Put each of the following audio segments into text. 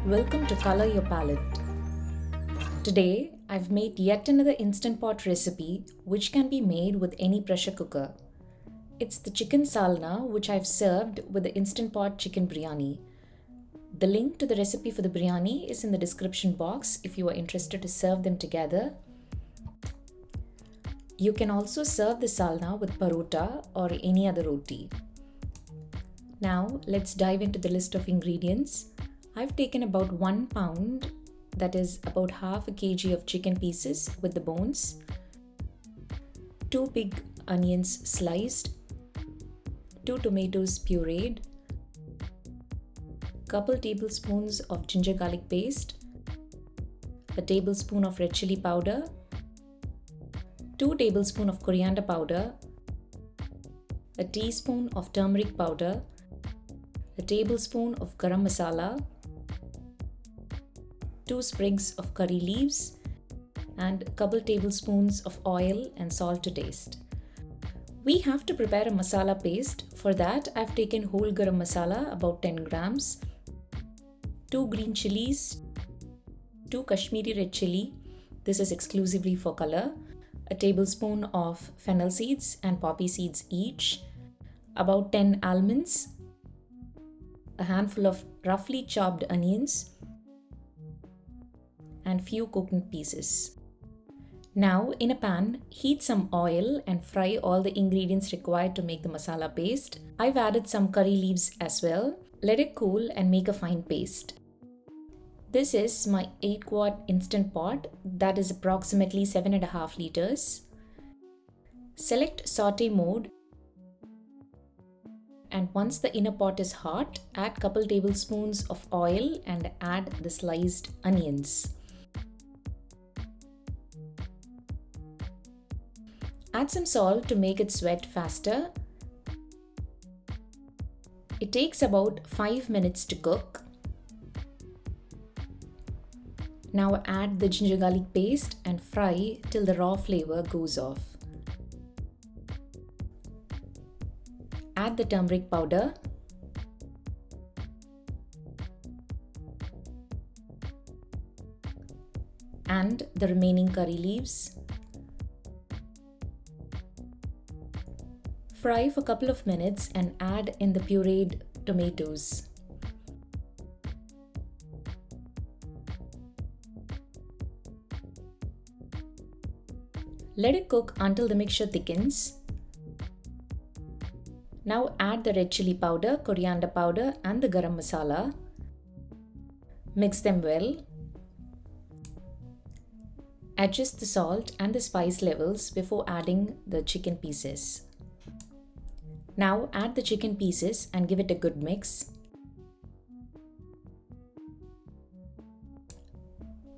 Welcome to Color Your Palette. Today, I've made yet another Instant Pot recipe which can be made with any pressure cooker. It's the chicken salna which I've served with the Instant Pot chicken biryani. The link to the recipe for the biryani is in the description box if you are interested to serve them together. You can also serve the salna with parotta or any other roti. Now let's dive into the list of ingredients. I've taken about 1 pound, that is about half a kg of chicken pieces with the bones, 2 big onions sliced, 2 tomatoes pureed, couple tablespoons of ginger garlic paste, a tablespoon of red chili powder, 2 tablespoons of coriander powder, a teaspoon of turmeric powder, a tablespoon of garam masala, 2 sprigs of curry leaves, and a couple tablespoons of oil and salt to taste. We have to prepare a masala paste. For that, I've taken whole garam masala, about 10 grams, 2 green chilies, 2 Kashmiri red chili, this is exclusively for color, a tablespoon of fennel seeds and poppy seeds each, about 10 almonds, a handful of roughly chopped onions, and few coconut pieces. Now in a pan, heat some oil and fry all the ingredients required to make the masala paste. I've added some curry leaves as well. Let it cool and make a fine paste. This is my 8-quart instant pot, that is approximately 7.5 liters. Select saute mode, and once the inner pot is hot, add couple tablespoons of oil and add the sliced onions. Add some salt to make it sweat faster. It takes about 5 minutes to cook. Now add the ginger garlic paste and fry till the raw flavor goes off. Add the turmeric powder, and the remaining curry leaves. Fry for a couple of minutes and add in the pureed tomatoes. Let it cook until the mixture thickens. Now add the red chili powder, coriander powder and the garam masala. Mix them well. Adjust the salt and the spice levels before adding the chicken pieces. Now add the chicken pieces and give it a good mix.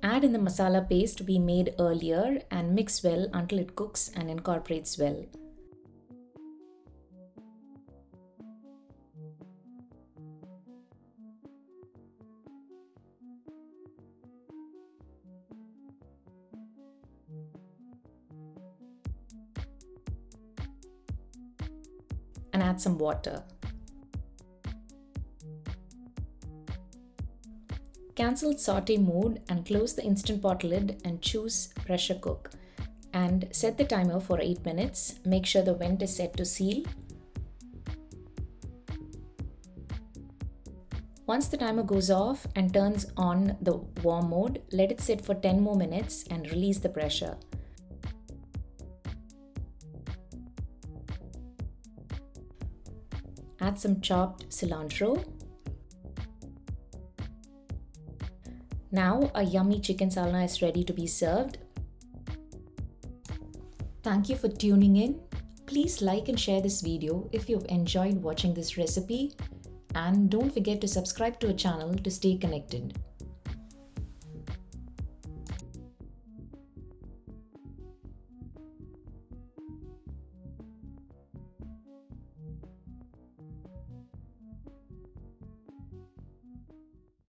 Add in the masala paste we made earlier and mix well until it cooks and incorporates well. And add some water. Cancel saute mode and close the Instant Pot lid and choose pressure cook. And set the timer for 8 minutes. Make sure the vent is set to seal. Once the timer goes off and turns on the warm mode, let it sit for 10 more minutes and release the pressure. Add some chopped cilantro. Now a yummy chicken salna is ready to be served. Thank you for tuning in. Please like and share this video if you've enjoyed watching this recipe, and don't forget to subscribe to our channel to stay connected.